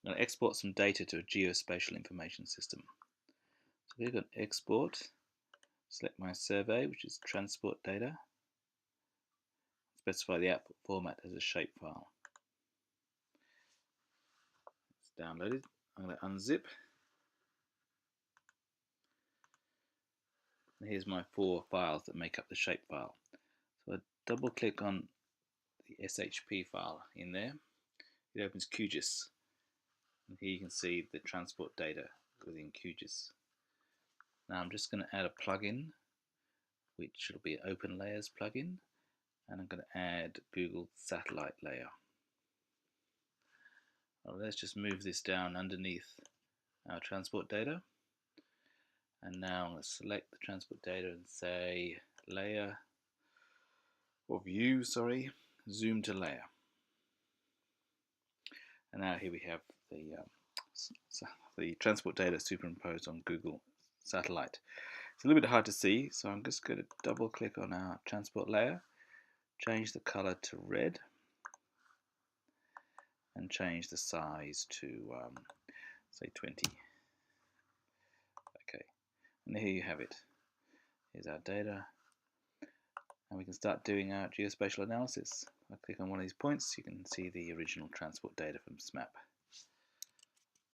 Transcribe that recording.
I'm going to export some data to a geospatial information system. So click on Export, select my survey, which is transport data, specify the output format as a shapefile. It's downloaded. I'm going to unzip. And here's my 4 files that make up the shapefile. So I double click on the SHP file in there. It opens QGIS. And here you can see the transport data within QGIS. Now I'm just going to add a plugin, which will be an Open Layers plugin, and I'm going to add Google Satellite Layer. Well, let's just move this down underneath our transport data. And now I'm going to select the transport data and say layer, or view, sorry, zoom to layer. And now here we have the transport data superimposed on Google Satellite. It's a little bit hard to see, so I'm just going to double click on our transport layer, change the color to red, and change the size to say 20. Okay, and here you have it. Here's our data, and we can start doing our geospatial analysis. I click on one of these points, you can see the original transport data from Smap.